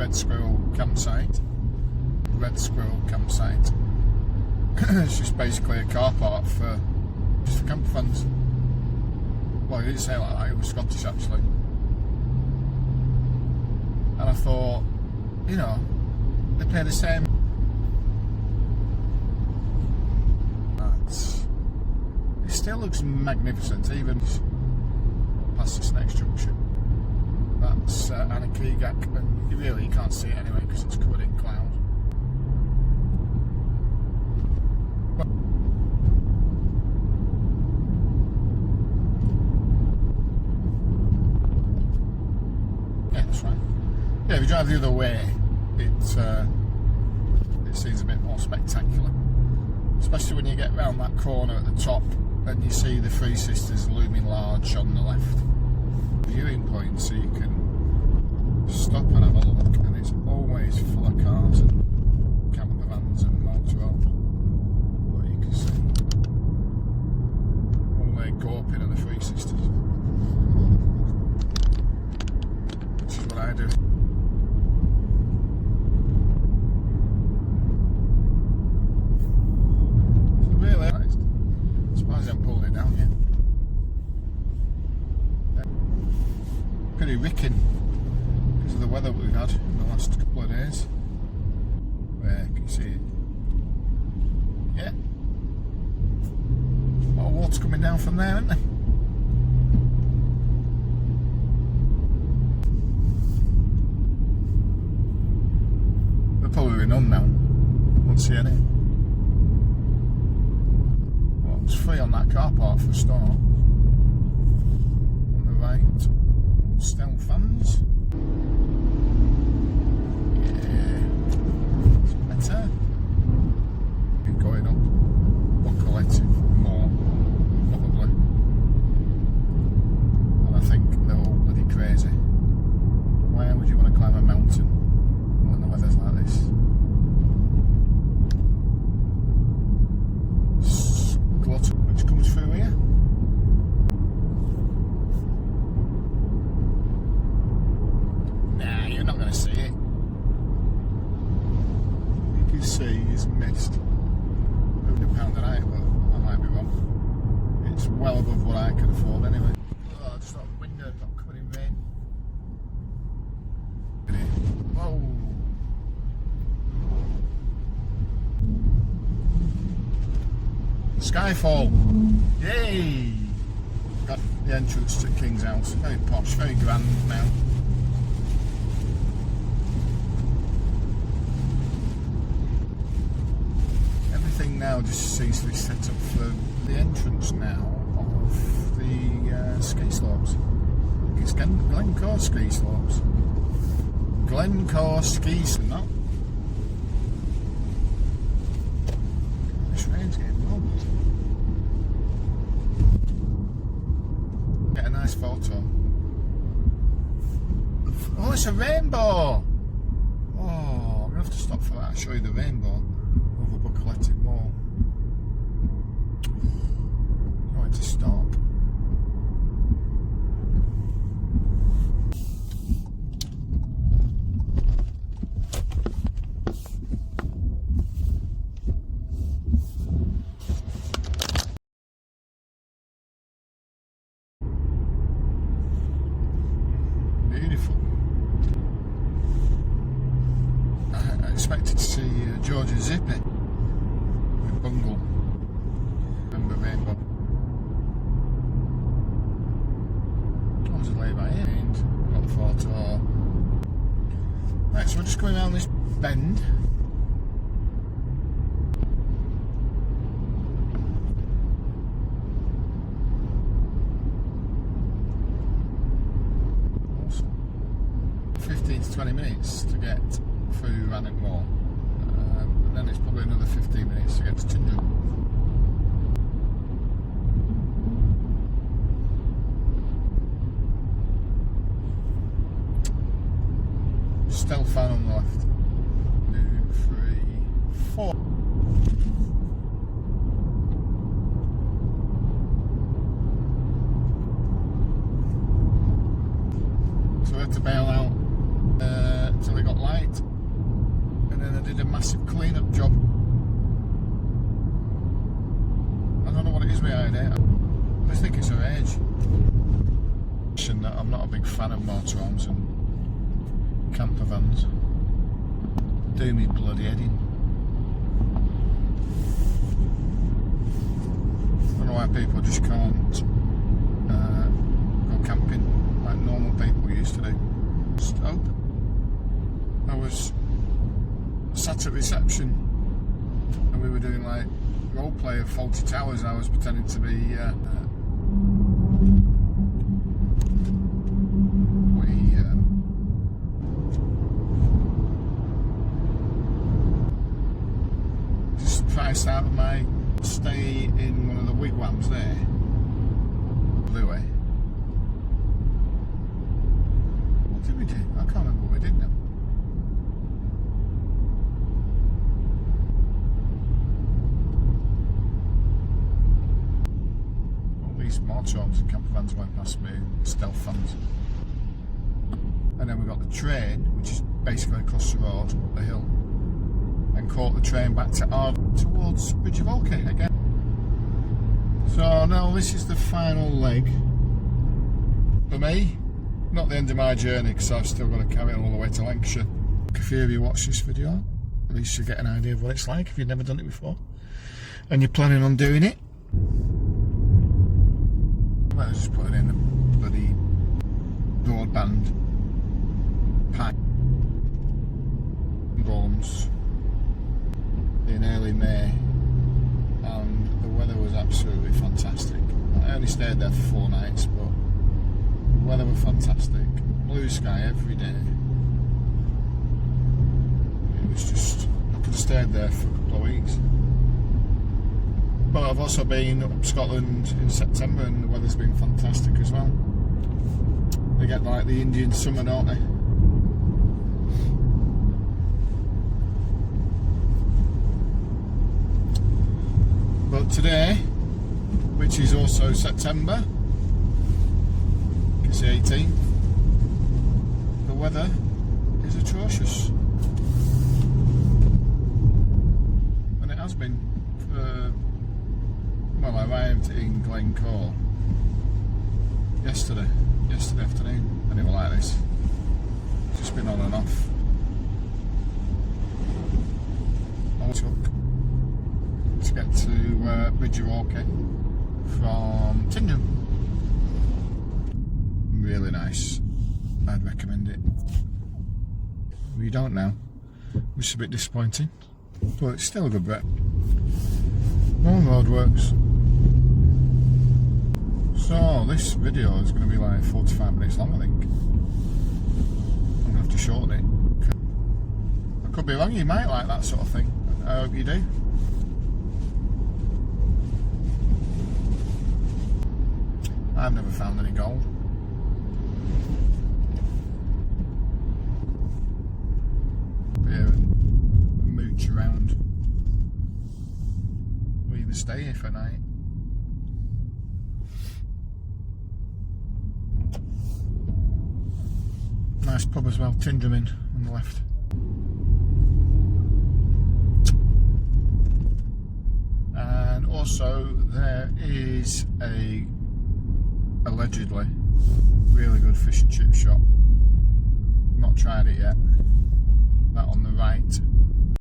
Red Squirrel campsite. Red Squirrel campsite. It's just basically a car park for camper fans. Well, he didn't say it like that, it was Scottish actually. And I thought, you know, they pay the same. It still looks magnificent, even past this next junction. That's Anakigak, and you can't see it anyway because it's covered in cloud. Yeah, that's right. Yeah, if you drive the other way, it seems a bit more spectacular. Especially when you get round that corner at the top and you see the Three Sisters looming large on the left. Viewing point, so you can stop and have a look, and it's always full of cars and camper vans and motorhomes. What you can see. All the way gawping at the Three Sisters. Which is what I do. Pretty ricking because of the weather we've had in the last couple of days. There, can you see it? Yeah. A lot of water coming down from there, isn't there? They're probably none now. Won't see any. Well, it was free on that car park for a start. On the right. Still fans. Yeah, it's better. Been going up Buccaletti more, probably. And I think they're all bloody crazy. Why would you want to climb a mountain when the weather's like this? Glencoe, which comes through here. You're not going to see it. You can see it's mist. £100 a night, but I might be wrong. It's well above what I can afford anyway. Oh, just out the window, not covered in rain. Whoa! Skyfall! Yay! Got the entrance to King's House. Very posh, very grand now. Now just seems to be set up for the entrance now of the ski slopes. I think it's Glencoe ski slopes. Glencoe ski slopes. No. This rain's getting pumped. Get a nice photo. Oh, it's a rainbow! Oh, I'm going to have to stop for that. I'll show you the rainbow. Over Buccaletti Mall. Right to stop. Beautiful. I expected to see George and Zippy with Bungle. Remember Rainbow. I was late by end. Got the photo. Right, so we're just going around this bend. Awesome. 15 to 20 minutes to get through Rannoch Mall. And then it's probably another 15 minutes to get to Tyndrum. Stealth fan on the left. 2, 3, 4. So we had to bail out till it got light. Friday. I just think it's her age. That I'm not a big fan of motorhomes and camper vans. They do me bloody head in. I don't know why people just can't go camping like normal people used to do. Just hope. I was sat at reception and we were doing like role play of Fawlty Towers. I was pretending to be just priced out of my stay in one of the wigwams there. Blue, eh? What did we do? I can't remember what we did now. Motorhomes and camper vans went past me, stealth vans, and then we got the train, which is basically across the road up the hill, and caught the train back to towards Bridge of Oakley again. So now this is the final leg for me. Not the end of my journey, because I've still got to carry on all the way to Lancashire. If you ever watch this video, at least you get an idea of what it's like if you've never done it before and you're planning on doing it. I was just putting in the bloody broadband pack bombs in early May, and the weather was absolutely fantastic. I only stayed there for 4 nights, but the weather was fantastic. Blue sky every day. It was just, I could have stayed there for a couple of weeks. But I've also been up Scotland in September and the weather's been fantastic as well. They get like the Indian summer, don't they? But today, which is also September, you can see 18th, the weather is atrocious. And it has been for... Well, I arrived in Glencoe yesterday afternoon, and it was like this. It's just been on and off. I took to get to Bridge of Oakley from Tyndrum. Really nice. I'd recommend it. Well, you don't now, which is a bit disappointing, but it's still a good bet. Long road works. So this video is going to be like 45 minutes long, I think. I'm going to have to shorten it. I could be wrong, you might like that sort of thing. I hope you do. I've never found any gold. Up here and mooch around. We'll even stay here for a night. Nice pub as well, Tyndrum Inn on the left. And also there is a allegedly really good fish and chip shop. Not tried it yet. That on the right